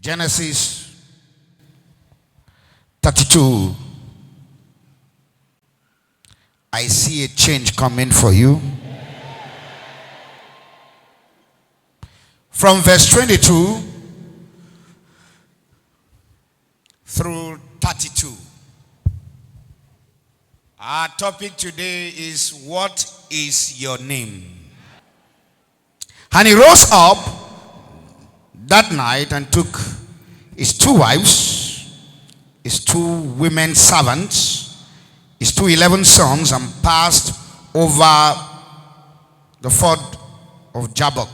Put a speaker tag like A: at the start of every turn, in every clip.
A: Genesis 32. I see a change coming for you. From verse 22 through 32. Our topic today is, what is your name? And he rose up that night and took his 2 wives, his 2 women servants, his 2 11 sons, and passed over the ford of Jabbok.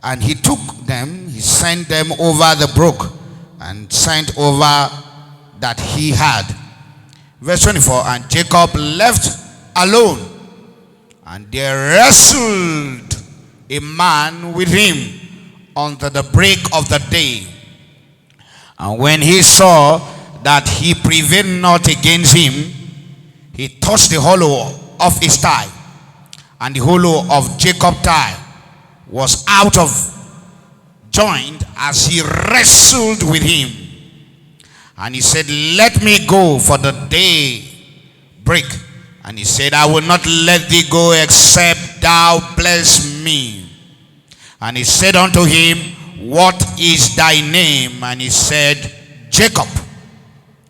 A: And he took them, he sent them over the brook, and sent over that he had. Verse 24, and Jacob left alone, and there wrestled a man with him unto the break of the day. And when he saw that he prevailed not against him, he touched the hollow of his thigh, and the hollow of Jacob's thigh was out of joint as he wrestled with him. And he said, let me go, for the day break. And he said, I will not let thee go, except thou bless me. And he said unto him, what is thy name? And he said, Jacob.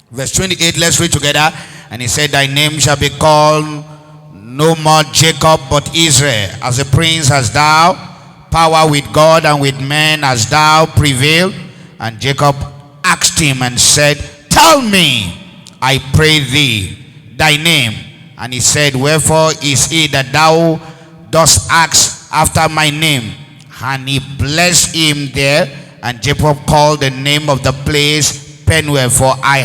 A: Verse 28, let's read together. And he said, thy name shall be called no more Jacob, but Israel. As a prince hast thou power with God and with men, as thou prevailed. And Jacob asked him and said, tell me, I pray thee, thy name. And he said, wherefore is it that thou dost ask after my name? And he blessed him there. And Jacob called the name of the place Peniel, for I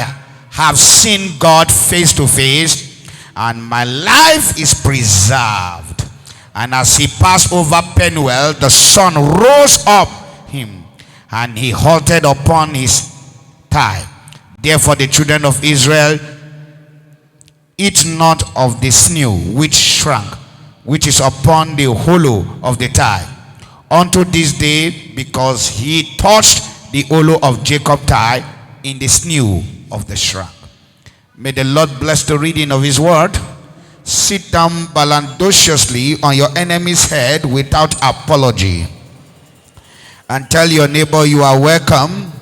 A: have seen God face to face, and my life is preserved. And as he passed over Peniel, the sun rose up him, and he halted upon his thigh. Therefore the children of Israel eat not of the sinew which shrank, which is upon the hollow of the thigh, unto this day, because he touched the hollow of Jacob's thigh in the sinew of the shrunk. May the Lord bless the reading of his word. Sit down balandociously on your enemy's head without apology, and tell your neighbor you are welcome.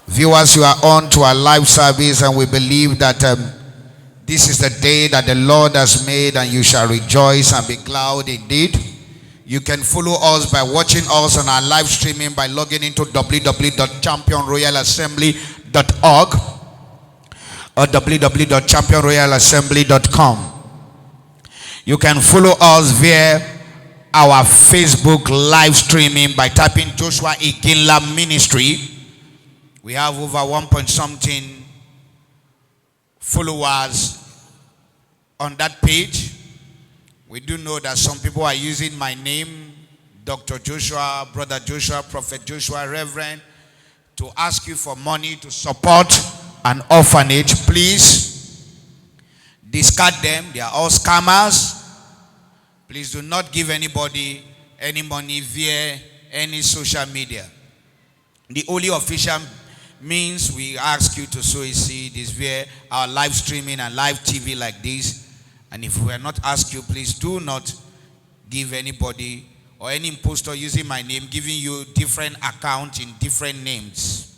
A: Viewers, you are on to our live service, and we believe that this is the day that the Lord has made, and you shall rejoice and be glad indeed. You can follow us by watching us on our live streaming by logging into www.championroyalassembly.org or www.championroyalassembly.com. You can follow us via our Facebook live streaming by typing Joshua Iginla Ministry. We have over 1 point something followers on that page. We do know that some people are using my name, Dr. Joshua, Brother Joshua, Prophet Joshua, Reverend, to ask you for money to support an orphanage. Please discard them. They are all scammers. Please do not give anybody any money via any social media. The only official means we ask you to sow a seed is via our live streaming and live TV like this. And if we are not asked you, please do not give anybody or any impostor using my name, giving you different accounts in different names.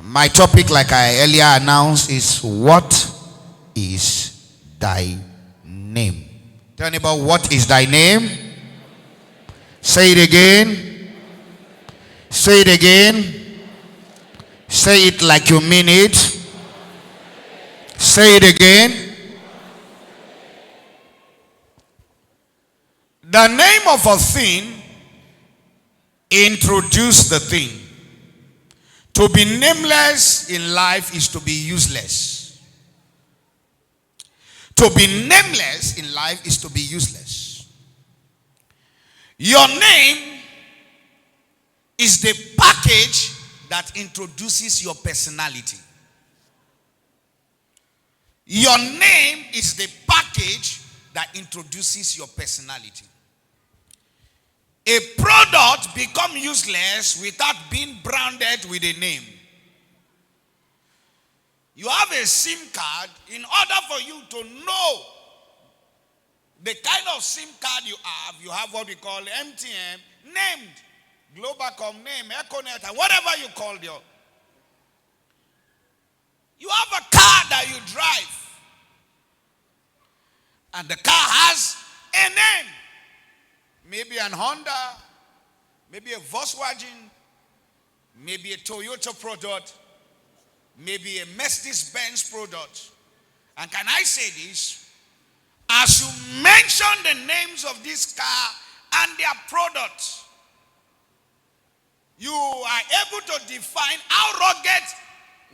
A: My topic, like I earlier announced, is, what is thy name? Tell anybody, what is thy name? Say it again. Say it again. Say it like you mean it. Say it again. The name of a thing introduces the thing. To be nameless in life is to be useless. To be nameless in life is to be useless. Your name is the package that introduces your personality. Your name is the package that introduces your personality. A product become useless without being branded with a name. You have a SIM card. In order for you to know the kind of SIM card you have what we call MTN, named Globacom, name, Econet, and whatever you call it. You have a car that you drive, and the car has a name. Maybe an Honda, maybe a Volkswagen, maybe a Toyota product, maybe a Mercedes-Benz product. And can I say this? As you mention the names of this car and their products, you are able to define how rugged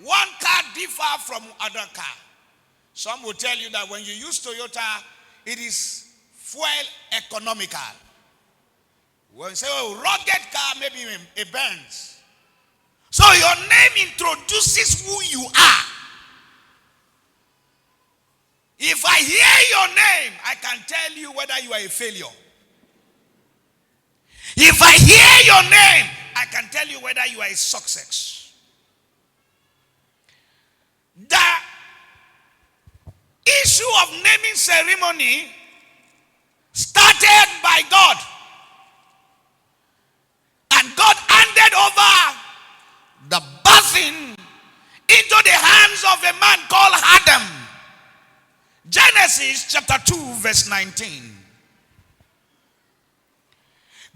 A: one car differs from other car. Some will tell you that when you use Toyota, it is fuel economical. When you say, oh, rugged car, maybe a Benz. So your name introduces who you are. If I hear your name, I can tell you whether you are a failure. If I hear your name, I can tell you whether you are a success. The issue of naming ceremony started by God. And God handed over the birthing into the hands of a man called Adam. Genesis chapter 2 verse 19.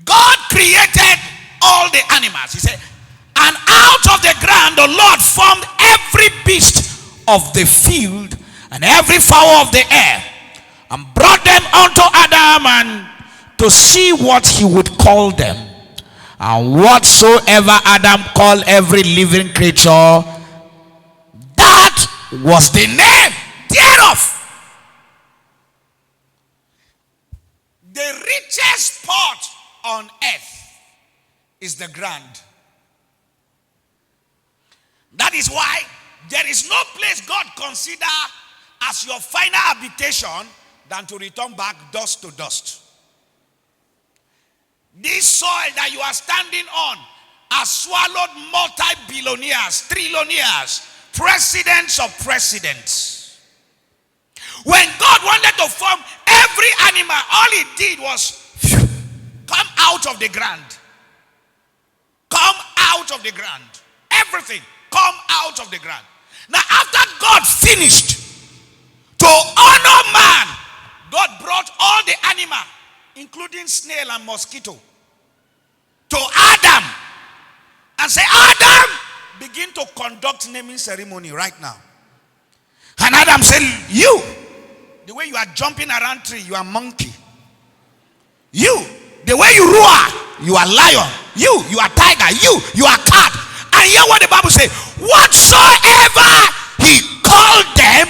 A: God created all the animals. He said, and out of the ground the Lord formed every beast of the field and every fowl of the air, and brought them unto Adam and to see what he would call them. And whatsoever Adam called every living creature, that was the name thereof. The richest spot on earth is the ground. That is why there is no place God consider as your final habitation than to return back dust to dust. This soil that you are standing on has swallowed multi-billionaires, trillionaires, presidents of presidents. When God wanted to form every animal, all he did was come out of the ground. Come out of the ground. Everything come out of the ground. Now after God finished to honor man, God brought all the animal, including snail and mosquito, to Adam and say, Adam, begin to conduct naming ceremony right now. And Adam said, you, the way you are jumping around tree, you are monkey. You, the way you roar, you are lion. You are tiger. You are cat. And hear what the Bible says, whatsoever he called them,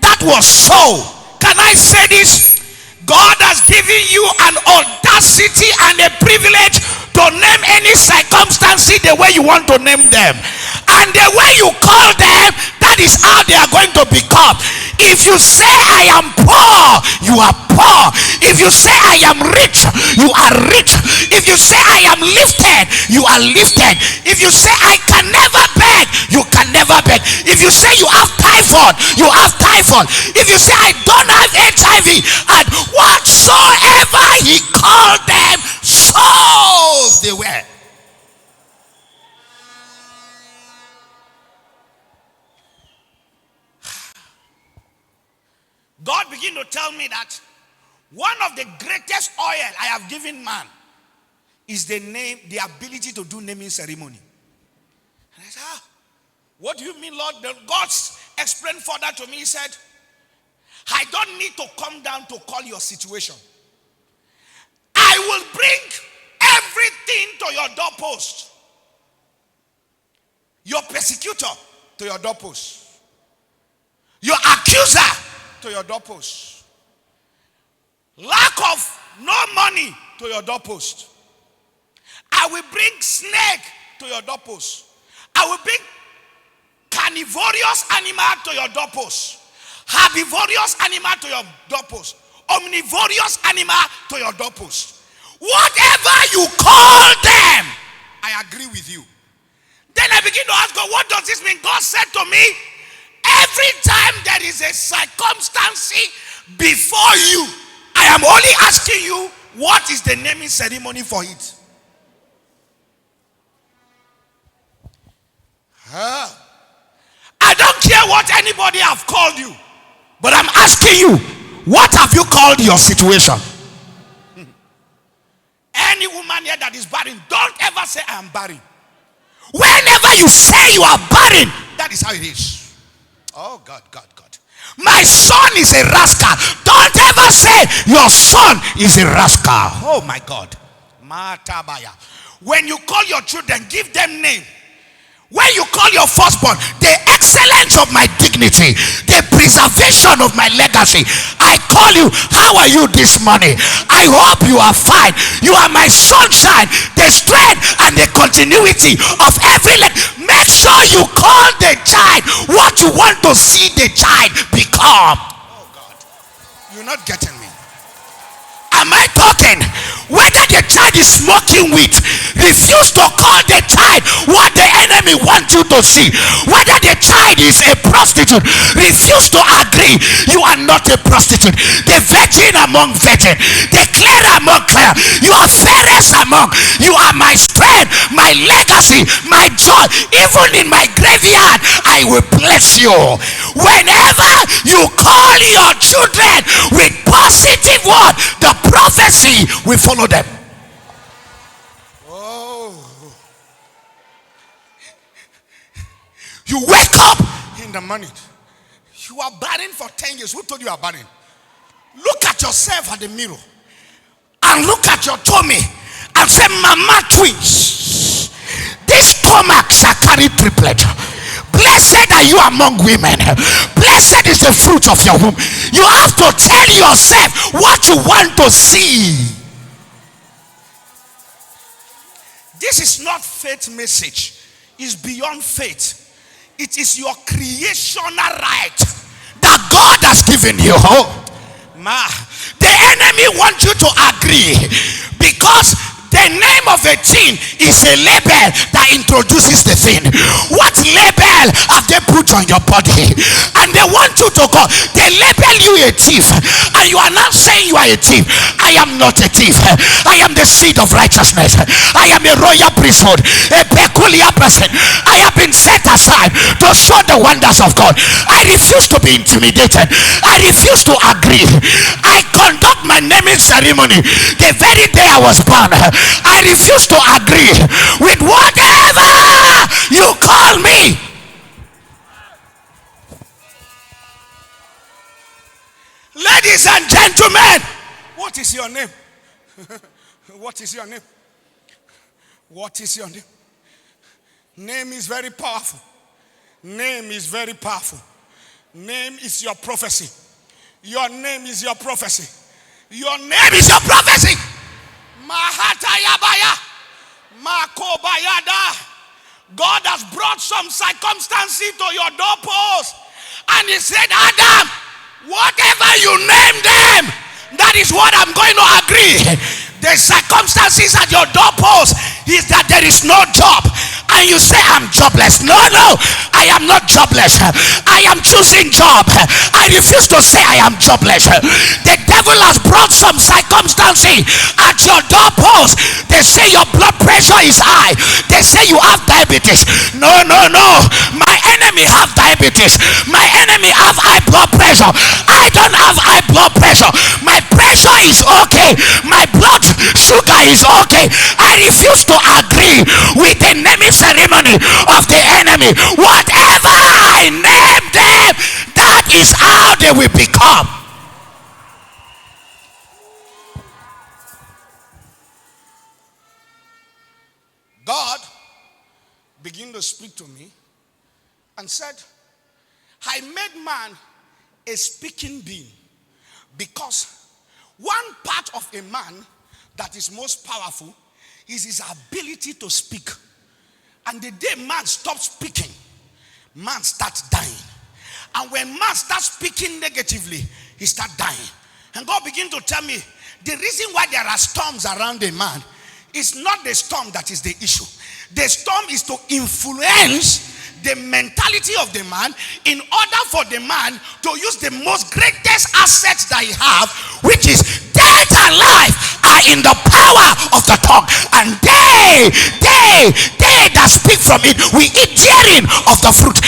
A: that was so. Can I say this? God has given you an audacity and a privilege to name any circumstances the way you want to name them. And the way you call them, that is how they are going to become. If you say I am poor, you are poor. If you say I am rich, you are rich. If you say I am lifted, you are lifted. If you say I can never beg, you can never beg. If you say you have typhoid, you have typhoid. If you say I don't have HIV, and whatsoever he called them, so they were. God began to tell me that one of the greatest oil I have given man is the ability to do naming ceremony. And I said, what do you mean, Lord? God explained further to me. He said, I don't need to come down to call your situation. I will bring everything to your doorpost. Your persecutor to your doorpost. Your accuser to your doorpost. Lack of no money to your doorpost. I will bring snake to your doorpost. I will bring carnivorous animal to your doorpost. Herbivorous animal to your doorpost. Omnivorous animal to your doorpost. Whatever you call them, I agree with you. Then I begin to ask God, what does this mean? God said to me, every time there is a circumstance before you, I am only asking you, what is the naming ceremony for it? I don't care what anybody have called you, but I'm asking you, what have you called your situation? Any woman here that is barren, don't ever say I am barren. Whenever you say you are barren, that is how it is. Oh God. My son is a rascal. Don't ever say your son is a rascal. Oh my God. Matabaya. When you call your children, give them name. When you call your firstborn, the excellence of my dignity, the preservation of my legacy, I call you. How are you this morning? I hope you are fine. You are my sunshine, the strength and the continuity of every make sure you call the child what you want to see the child become. Oh God, you're not getting me. Am I talking? Whether the child is smoking weed, refuse to call the child what the enemy wants you to see. Whether the child is a prostitute, refuse to agree. You are not a prostitute. The virgin among virgin, the clear among clear. You are fairest among. You are my strength, my legacy, my joy. Even in my graveyard, I will bless you. Whenever you call your children with positive word, the prophecy will follow them. Oh, you wake up in the morning, you are barren for 10 years. Who told you are barren? Look at yourself at the mirror and look at your tummy and say, Mama twins, this stomach shall carry triplet. Blessed are you among women. Blessed is the fruit of your womb. You have to tell yourself what you want to see. This is not faith message. It's beyond faith. It is your creational right that God has given you. The enemy wants you to agree because the name of a thing is a label that introduces the thing. What label have they put on your body? And they want you to go. They label you a thief, and you are not saying you are a thief. I am not a thief. I am the seed of righteousness. I am a royal priesthood, a peculiar person. I have been set aside to show the wonders of God. I refuse to be intimidated. I refuse to agree. I conduct my naming ceremony the very day I was born. I refuse to agree with whatever you call me. Ladies and gentlemen, what is your name? What is your name? What is your name? Name is very powerful. Name is very powerful. Name is your prophecy. Your name is your prophecy. Your name is your prophecy. Mahatayabaya, Makobayada. God has brought some circumstances to your doorpost, and He said, Adam, whatever you name them, that is what I'm going to agree. The circumstances at your doorpost is that there is no job, and you say I'm jobless. No, I am not jobless. I am choosing job. I refuse to say I am jobless. The devil has brought some circumstances at your doorpost. They say your blood pressure is high. They say you have diabetes. No. My enemy have diabetes. My enemy have high blood pressure. I don't have high blood pressure. My pressure is okay. My blood sugar is okay. I refuse to agree with the naming ceremony of the enemy. Whatever I name them, that is how they will become. God began to speak to me and said, I made man a speaking being because one part of a man that is most powerful is his ability to speak. And the day man stops speaking, man starts dying. And when man starts speaking negatively, he starts dying. And God began to tell me The reason why there are storms around a man is not the storm that is the issue. The storm is to influence the mentality of the man in order for the man to use the most greatest assets that he have, which is death and life are in the power of the tongue, and they that speak from it we eat therein of the fruit.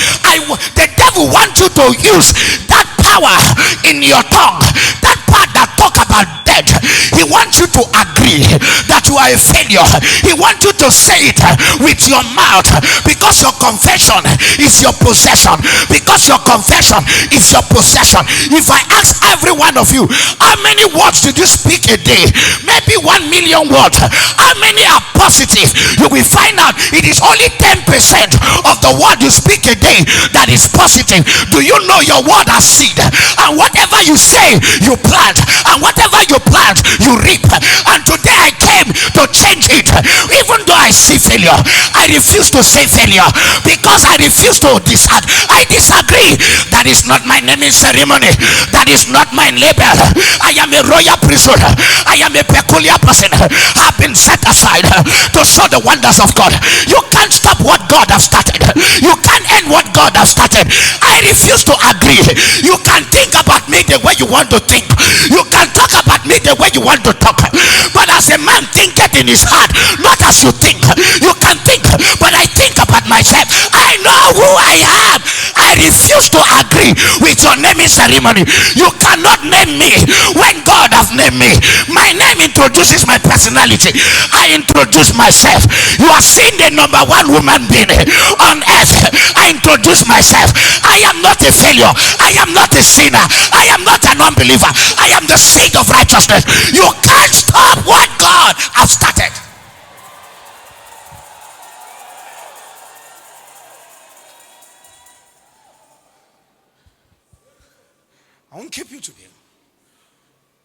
A: The devil wants you to use that power in your tongue, that part that talk about death. He wants you to agree that you are a failure. He wants you to say it with your mouth, because your confession is your possession. Because your confession is your possession. If I ask every one of you, how many words did you speak a day? Maybe 1 million words. How many are positive? You will find out it is only 10% of the word you speak a day that is positive. Do you know your word has seed? And whatever you say, you plant. And whatever you plant, you reap. And today I came to change it. Even though I see failure, I refuse to say failure, because I refuse to I disagree. That is not my naming ceremony. That is not my label. I am a royal priesthood. I am a peculiar person. I've been set aside to show the wonders of God. You can't stop what God has started. You can't end what God has started. I refuse to agree. You can think about me the way you want to think. You can talk about me the way you want to talk. But as a man thinketh in his heart, not as you think. You can think, but I think about myself. I know who I am. I refuse to agree with your naming ceremony. You cannot name me when God has named me. My name introduces my personality. I introduce myself. You are seeing the number one woman being on earth. I introduce myself. I am not a failure. I am not a sinner. I am not an unbeliever. I am the seed of righteousness. You can't stop what God has started. I won't keep you today.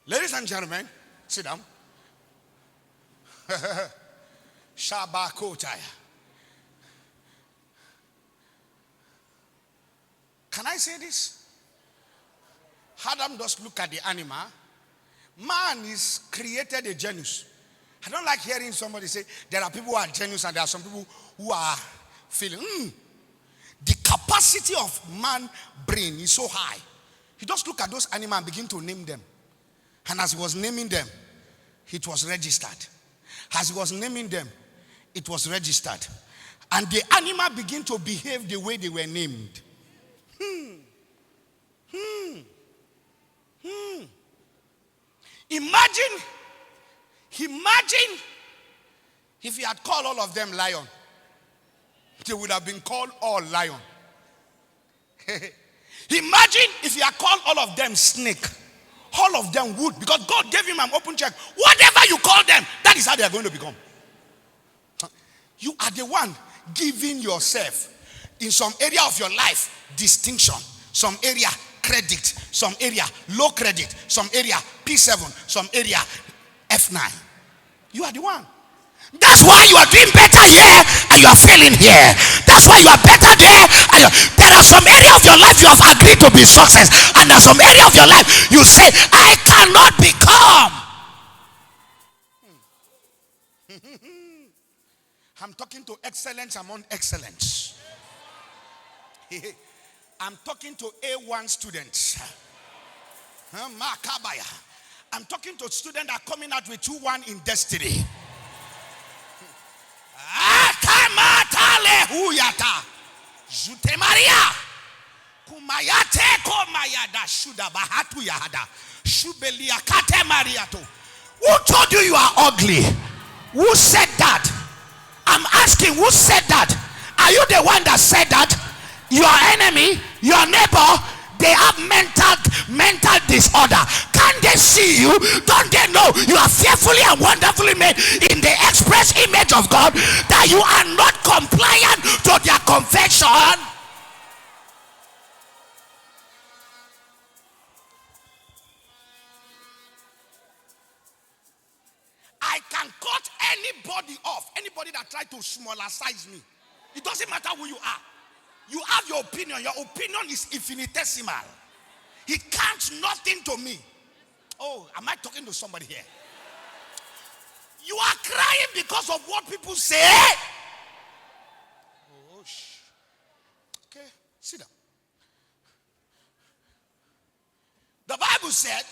A: Ladies and gentlemen, sit down. Shabakotaya. Can I say this? Adam just look at the animal. Man is created a genius. I don't like hearing somebody say there are people who are genius and there are some people who are feeling. The capacity of man brain is so high. He just look at those animals and begin to name them. And as he was naming them, it was registered. As he was naming them, it was registered. And the animal began to behave the way they were named. Imagine if he had called all of them lion. They would have been called all lion. Imagine if he had called all of them snake. All of them would, because God gave him an open check. Whatever you call them, that is how they are going to become. You are the one giving yourself, in some area of your life, distinction. Some area, credit. Some area, low credit. Some area, P7. Some area, F9. You are the one. That's why you are doing better here and you are failing here. That's why you are better there. There are some area of your life you have agreed to be success, and there are some area of your life you say, I cannot become. I'm talking to excellence among excellence. I'm talking to A1 students. I'm talking to students that are coming out with 2-1 in destiny. Who told you you are ugly? Who said that? I'm asking, who said that? Are you the one that said that? Your enemy, your neighbor, they have mental disorder. Can't they see you? Don't they know you are fearfully and wonderfully made in the express image of God, that you are not compliant to their confession? I can cut anybody off. Anybody that try to smaller size me. It doesn't matter who you are. You have your opinion. Your opinion is infinitesimal. It counts nothing to me.
B: Oh, am I talking to somebody here? You are crying because of what people say. Oh, okay, sit down. The Bible said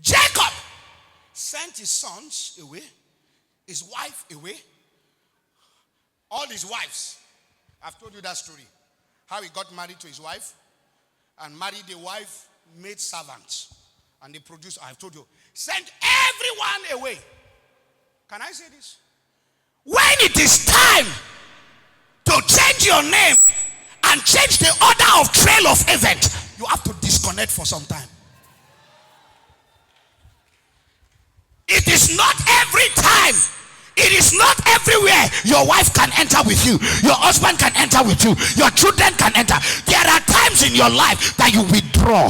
B: Jacob sent his sons away, his wife away, all his wives. I've told you that story. How he got married to his wife and married a wife, made servants. And they produced, I've told you, sent everyone away. Can I say this? When it is time to change your name and change the order of trail of event, you have to disconnect for some time. It is not every time. It is not everywhere your wife can enter with you, your husband can enter with you, your children can enter. There are times in your life that you withdraw.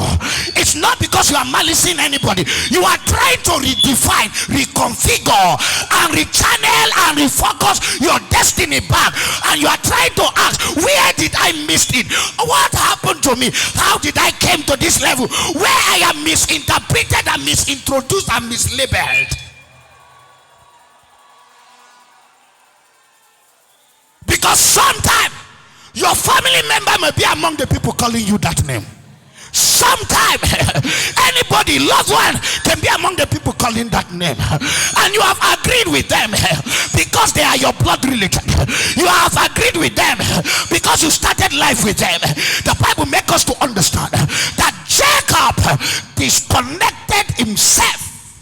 B: It's not because you are malicing anybody. You are trying to redefine, reconfigure, and rechannel and refocus your destiny back. And you are trying to ask, where did I miss it? What happened to me? How did I came to this level where I am misinterpreted and misintroduced and mislabeled? Because sometimes your family member may be among the people calling you that name. Sometimes anybody, loved one, can be among the people calling that name. And you have agreed with them because they are your blood related. You have agreed with them because you started life with them. The Bible makes us to understand that Jacob disconnected himself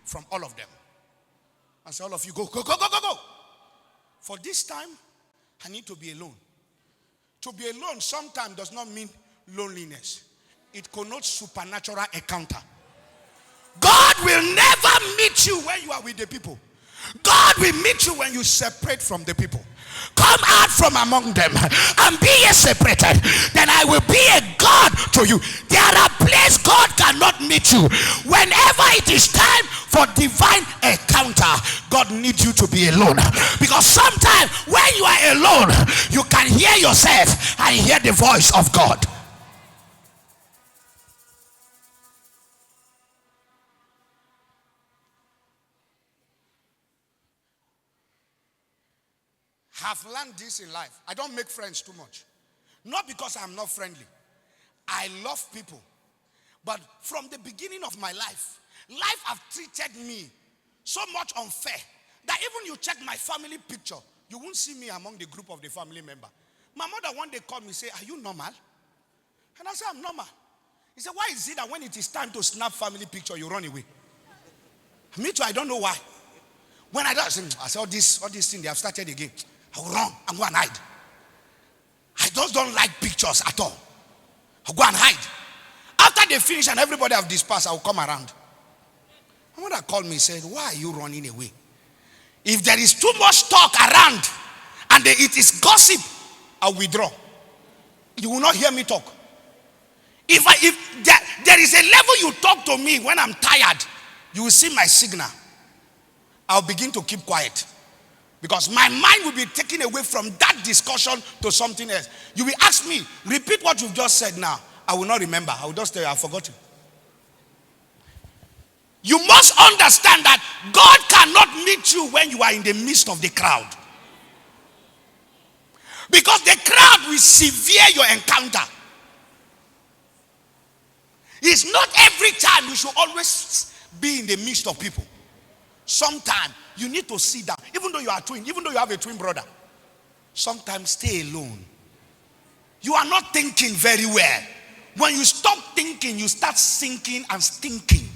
B: from all of them. And so all of you go. For this time, I need to be alone. To be alone sometimes does not mean loneliness. It connotes supernatural encounter. God will never meet you when you are with the people. God will meet you when you separate from the people. Come out from among them and be ye separated. Then I will be a God to you. There are places God cannot meet you. Whenever it is time for divine encounter, God needs you to be alone. Because sometimes when you are alone, you can hear yourself and hear the voice of God. Have learned this in life. I don't make friends too much. Not because I'm not friendly. I love people. But from the beginning of my life have treated me so much unfair that even you check my family picture, you won't see me among the group of the family member. My mother one day called me and said, "Are you normal?" And I said, "I'm normal." He said, "Why is it that when it is time to snap family picture, you run away?" Me too, I don't know why. When I said, all this thing, they have started again. I will run and go and hide. I just don't like pictures at all. I'll go and hide. After they finish and everybody have dispersed, I will come around. My mother called me and said, "Why are you running away? If there is too much talk around and it is gossip, I'll withdraw. You will not hear me talk. If there is a level you talk to me when I'm tired, you will see my signal. I'll begin to keep quiet. Because my mind will be taken away from that discussion to something else. You will ask me, repeat what you've just said now. I will not remember. I will just tell you, I've forgotten. You must understand that God cannot meet you when you are in the midst of the crowd. Because the crowd will sever your encounter. It's not every time you should always be in the midst of people. Sometimes you need to sit down. Even though you are twin, even though you have a twin brother, sometimes stay alone. You are not thinking very well. When you stop thinking, you start sinking and stinking.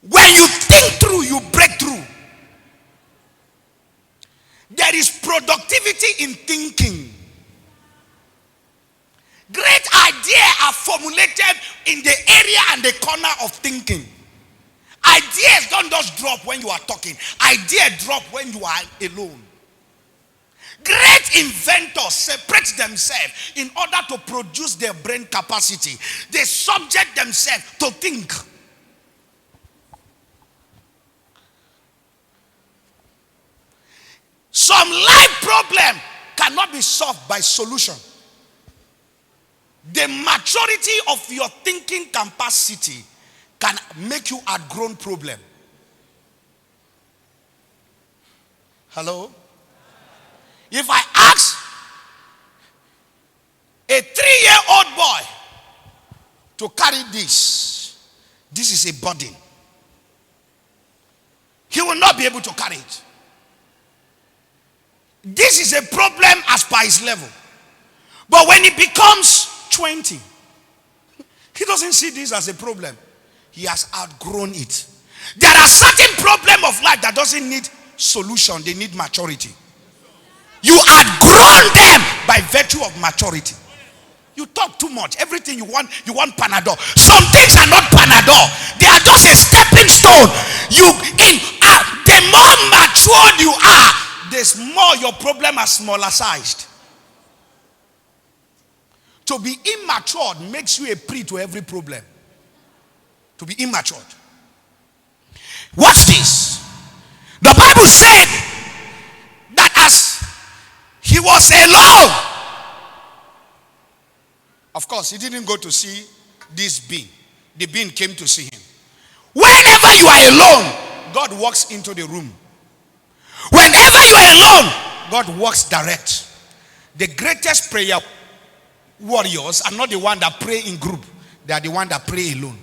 B: When you think through, you break through. There is productivity in thinking. Great ideas are formulated in the area and the corner of thinking. Ideas don't just drop when you are talking. Ideas drop when you are alone. Great inventors separate themselves in order to produce their brain capacity. They subject themselves to think. Some life problem cannot be solved by solution. The maturity of your thinking capacity can make you outgrown problem. Hello? If I ask a 3-year-old boy to carry this is a burden, he will not be able to carry it. This is a problem as per his level. But when he becomes 20, he doesn't see this as a problem. He has outgrown it. There are certain problems of life that doesn't need solution. They need maturity. You outgrown them by virtue of maturity. You talk too much. Everything you want Panadol. Some things are not Panadol. They are just a stepping stone. The more matured you are, the more your problem are smaller sized. To be immature makes you a prey to every problem. To be immature. Watch this. The Bible said that as he was alone, of course, he didn't go to see this being. The being came to see him. Whenever you are alone, God walks into the room. Whenever you are alone, God walks direct. The greatest prayer warriors are not the one that pray in group. They are the one that pray alone.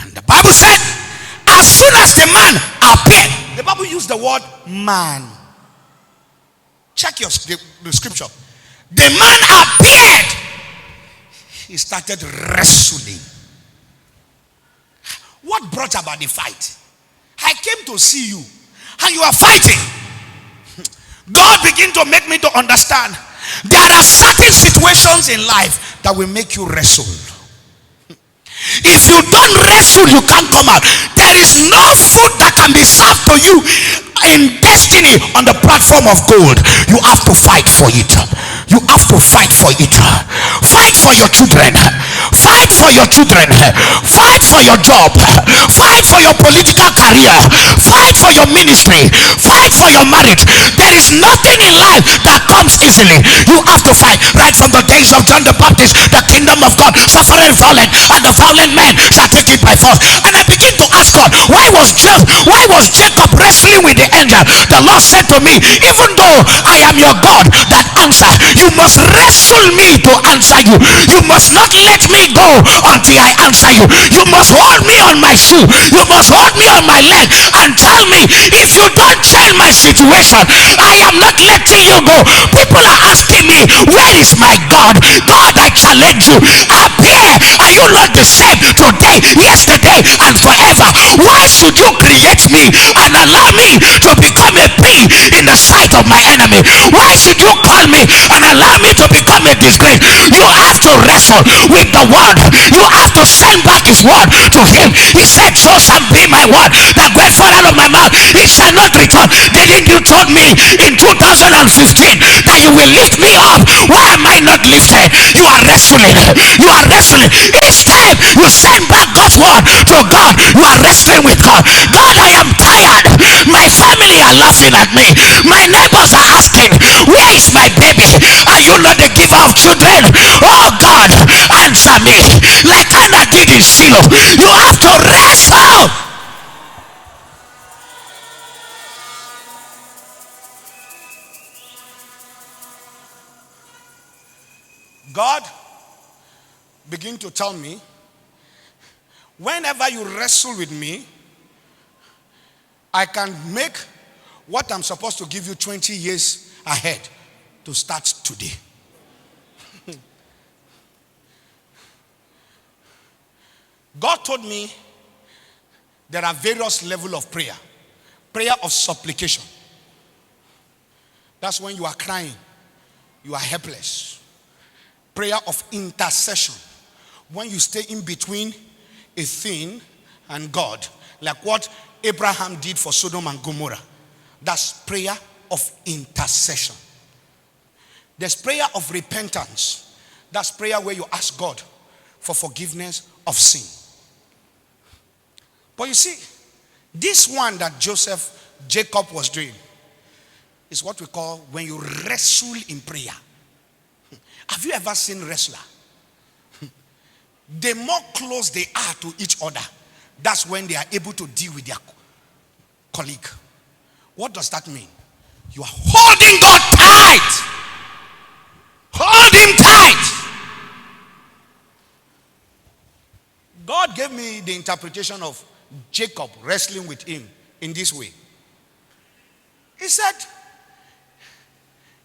B: And the Bible said, as soon as the man appeared, the Bible used the word man. Check the scripture. The man appeared. He started wrestling. What brought about the fight? I came to see you and you are fighting. God began to make me to understand there are certain situations in life that will make you wrestle. If you don't wrestle, you can't come out. There is no food that can be served to you in destiny on the platform of gold. You have to fight for it. You have to fight for it. Fight for your children. Fight for your children. Fight for your job. Fight for your political career. Fight for your ministry. Fight for your marriage. There is nothing in life that comes easily. You have to fight. Right from the days of John the Baptist, the kingdom of God suffered violent, and the violent men shall take it by force. And I begin to ask God, why was Jacob wrestling with the angel? The Lord said to me, even though I am your God that answer, you must wrestle me to answer you. You must not let me go until I answer you. You must hold me on my shoe. You must hold me on my leg and tell me, if you don't change my situation, I am not letting you go. People are asking me, where is my God? God, I challenge you. Appear. Are you not the same today, yesterday, and forever? Why should you create me and allow me to become a pea in the sight of my enemy? Why should you call me and allow me to become a disgrace? You have to wrestle with the word. You have to send back his word to him. He said, so shall be my word that goeth forth out of my mouth. It shall not return. Didn't you told me in 2015 that you will lift me up? Why am I not lifted? You are wrestling. You are wrestling. Each time you send back God's word to God, you are wrestling with God. God, I am tired. My family are laughing at me. My neighbors are asking, where is my baby? Are you not the giver of children? Oh God, answer me like Anna did in Shiloh. You have to wrestle. God begin to tell me, whenever you wrestle with me, I can make what I'm supposed to give you 20 years ahead to start today. God told me there are various levels of prayer. Prayer of supplication. That's when you are crying. You are helpless. Prayer of intercession. When you stay in between a thing and God. Like what Abraham did for Sodom and Gomorrah. That's prayer of intercession. There's prayer of repentance. That's prayer where you ask God for forgiveness of sin. But you see, this one that Jacob was doing is what we call when you wrestle in prayer. Have you ever seen wrestler? The more close they are to each other, that's when they are able to deal with their colleague. What does that mean? You are holding God tight. Hold him tight. God gave me the interpretation of Jacob wrestling with him in this way. He said,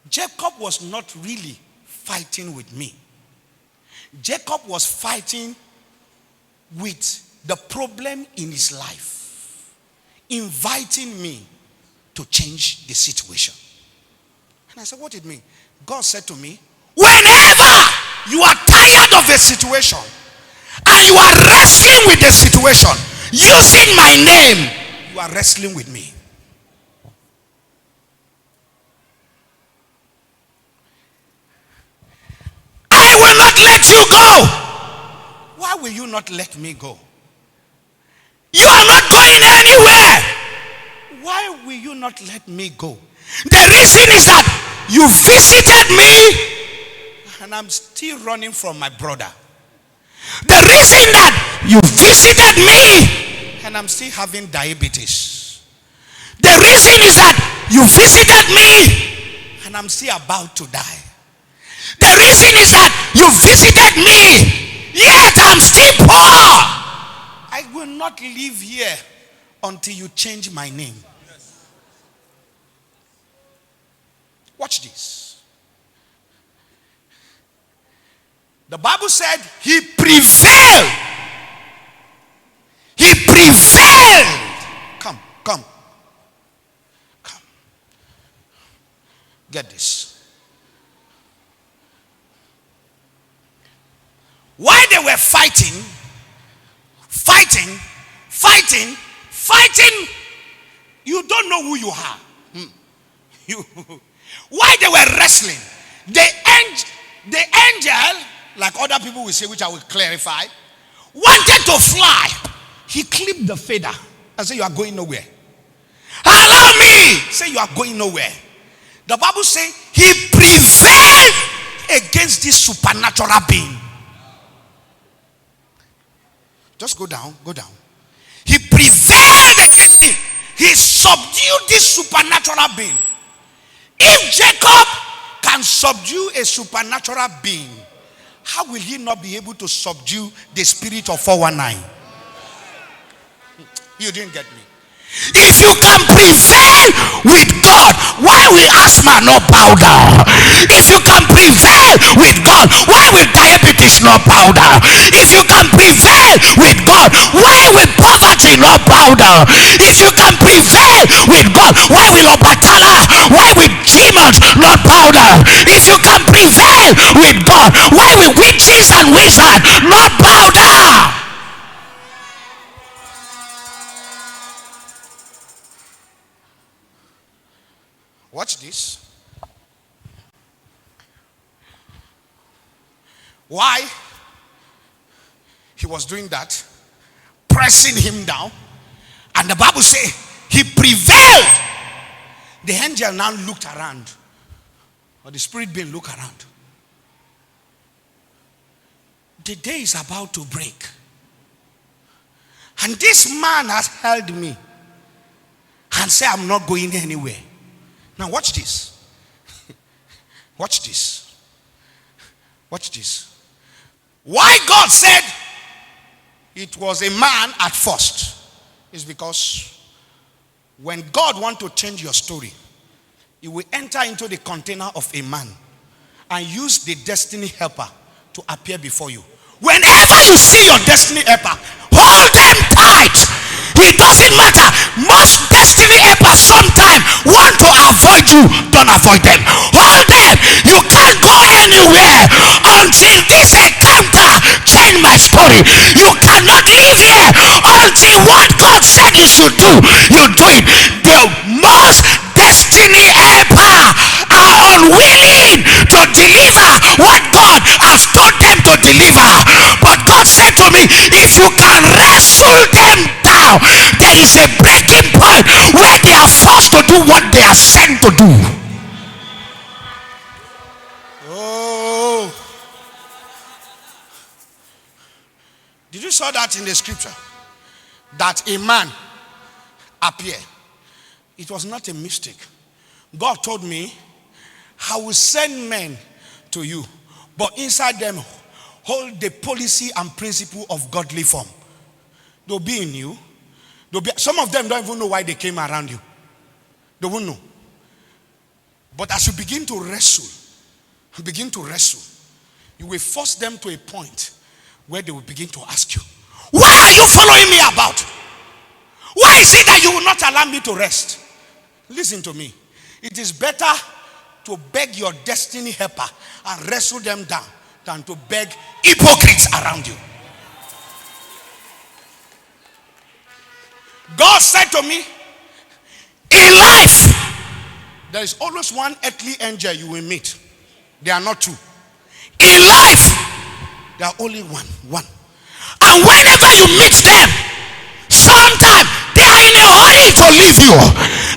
B: Jacob was not really fighting with me. Jacob was fighting with the problem in his life, inviting me to change the situation. And I said, what did it mean? God said to me, whenever you are tired of a situation and you are wrestling with the situation, using my name, you are wrestling with me. I will not let you go. Why will you not let me go? You are not going anywhere. Why will you not let me go? The reason is that you visited me and I'm still running from my brother. The reason that you visited me and I'm still having diabetes. The reason is that you visited me and I'm still about to die. The reason is that you visited me, yet I'm still poor. I will not live here until you change my name. Watch this. The Bible said he prevailed. He prevailed. Come. Get this. While they were fighting, you don't know who you are. While they were wrestling, the angel, like other people will say, which I will clarify, wanted to fly. He clipped the feather and said, you are going nowhere. Allow me. Say, you are going nowhere. The Bible says he prevailed against this supernatural being. Just go down. He prevailed against it. He subdued this supernatural being. If Jacob can subdue a supernatural being, how will he not be able to subdue the spirit of 419? You didn't get me. If you can prevail with God, why will asthma not bow down? If you can prevail with God, why will diabetes not bow down? If you can prevail with God, why will poverty not bow down? If you can prevail with God, why will Obatala, why will demons not bow down? If you can prevail with God, why will witches and wizards not bow down? Watch this. Why he was doing that, pressing him down, and the Bible says he prevailed. The angel now looked around, or the spirit being looked around. The day is about to break, and this man has held me and said, I'm not going anywhere. Now watch this. Watch this. Why God said it was a man at first is because when God wants to change your story, he will enter into the container of a man and use the destiny helper to appear before you. Whenever you see your destiny helper, hold them tight. It doesn't matter. Most destiny helpers sometimes want to avoid you. Don't avoid them. Hold them. You can't go anywhere until this encounter change my story. You cannot live here until what God said you should do, you do it. The most destiny helper are unwilling to deliver what God has told them to deliver. But God said to me, if you can wrestle them down, there is a breaking point where they are forced to do what they are sent to do. Oh, saw that in the scripture, that a man appeared. It was not a mistake. God told me, I will send men to you, but inside them hold the policy and principle of godly form. They'll be in you. Some of them don't even know why they came around you. They won't know. But as you begin to wrestle, you will force them to a point where they will begin to ask you, why are you following me about? Why is it that you will not allow me to rest? Listen to me. It is better to beg your destiny helper and wrestle them down than to beg hypocrites around you. God said to me, in life, there is always one earthly angel you will meet. There are not two. In life, there are only one. And whenever you meet them, sometimes they are in a hurry to leave you.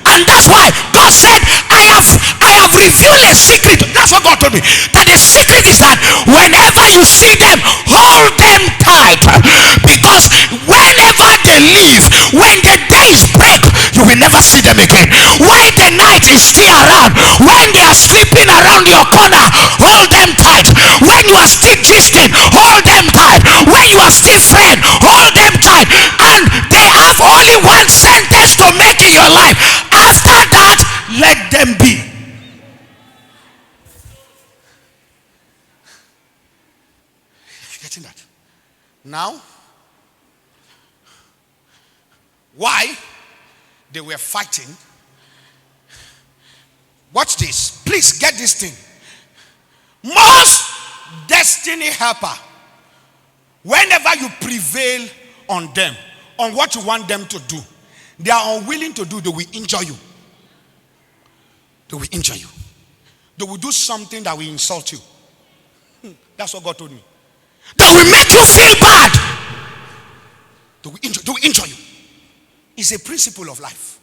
B: And that's why God said, I have revealed a secret. That's what God told me. That the secret is that whenever you see them, hold them tight. Because whenever they leave, when the days break, you will never see them again. When the night is still around, when they are sleeping around your corner, hold them tight. When you are still gisting, hold them tight. When you are still friend, hold them tight. And they have only one sentence to make in your life. After that, let them be. Getting that? Now, why they were fighting? Watch this. Please get this thing. Most destiny helper, whenever you prevail on them, on what you want them to do, they are unwilling to do, they will injure you. They will injure you. They will do something that will insult you. That's what God told me. They will make you feel bad. They will injure you. It's a principle of life.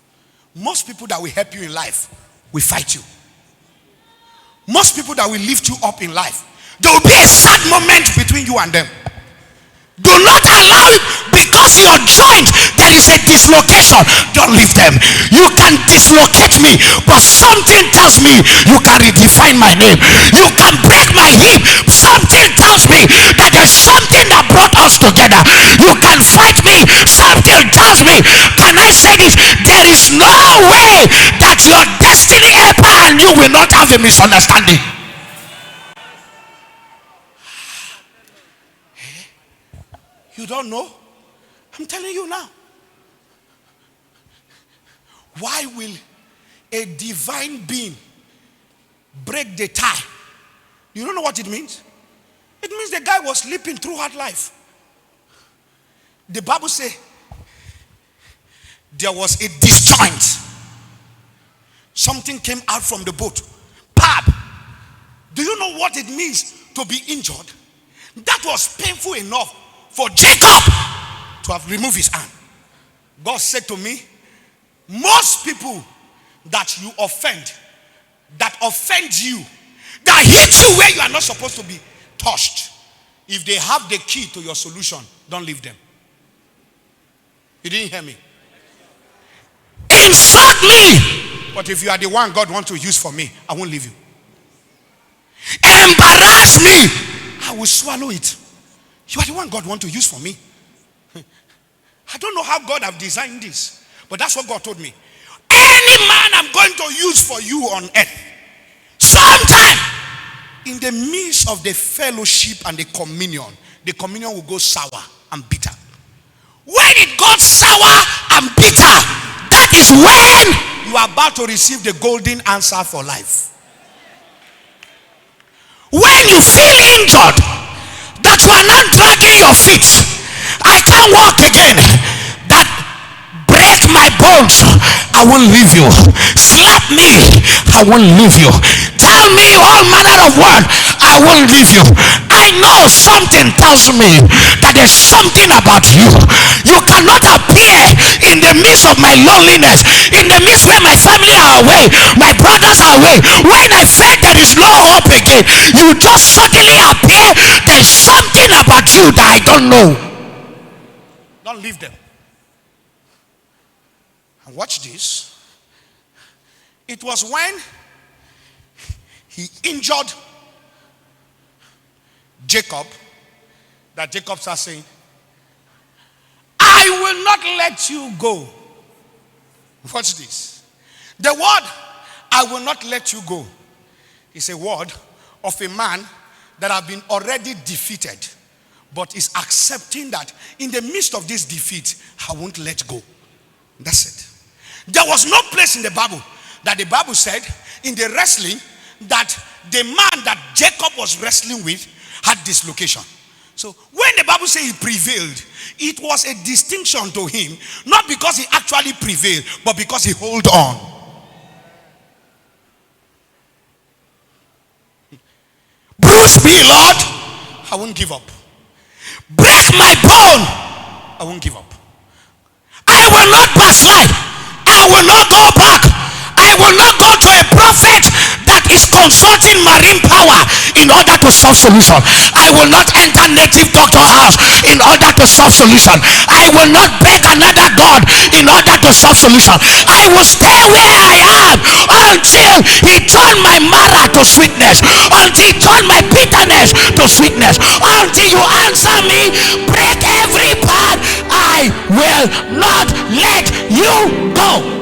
B: Most people that will help you in life will fight you. Most people that will lift you up in life, there will be a sad moment between you and them. Do not allow it, because your joint, there is a dislocation. Don't leave them. You can dislocate me, but something tells me you can redefine my name. You can break my hip. Something tells me that there's something that brought us together. You can fight me. Something tells me, can I say this? There is no way that your destiny helper and you will not have a misunderstanding. You don't know? I'm telling you now. Why will a divine being break the tie? You don't know what it means? It means the guy was sleeping throughout life. The Bible says there was a disjoint. Something came out from the boat. Pab! Do you know what it means to be injured? That was painful enough for Jacob to have removed his hand. God said to me, most people that you offend, that offend you, that hit you where you are not supposed to be touched, if they have the key to your solution, don't leave them. You didn't hear me? Insult me, but if you are the one God wants to use for me, I won't leave you. Embarrass me, I will swallow it. You are the one God wants to use for me. I don't know how God have designed this, but that's what God told me. Any man I'm going to use for you on earth, sometime in the midst of the fellowship and the communion will go sour and bitter. When it goes sour and bitter, that is when you are about to receive the golden answer for life. When you feel injured, that you are not dragging your feet, I can't walk again, that break my bones, I won't leave you. Slap me, I won't leave you. Tell me all manner of words, I won't leave you. I know something tells me that there's something about you. You cannot appear in the midst of my loneliness, in the midst where my family are away, my brothers are away. When I felt there is no hope again, you just suddenly appear. There's something about you that I don't know. not leave them. And watch this. It was when he injured Jacob that Jacob starts saying, I will not let you go. Watch this. The word, I will not let you go, is a word of a man that have been already defeated, but is accepting that in the midst of this defeat, I won't let go. That's it. There was no place in the Bible that the Bible said in the wrestling that the man that Jacob was wrestling with had dislocation. So when the Bible says he prevailed, it was a distinction to him, not because he actually prevailed, but because he held on. Bruise me, Lord, I won't give up. Break my bone, I won't give up. I will not backslide. I will not go back. I will not go to a prophet that is consulting marine power in order to solve solution. I will not enter native doctor house in order to solve solution. I will not beg another God in order to solve solution. I will stay where I am until he turn my marrow to sweetness, until he turn my bitterness to sweetness, until you answer me, break every part. I will not let you go.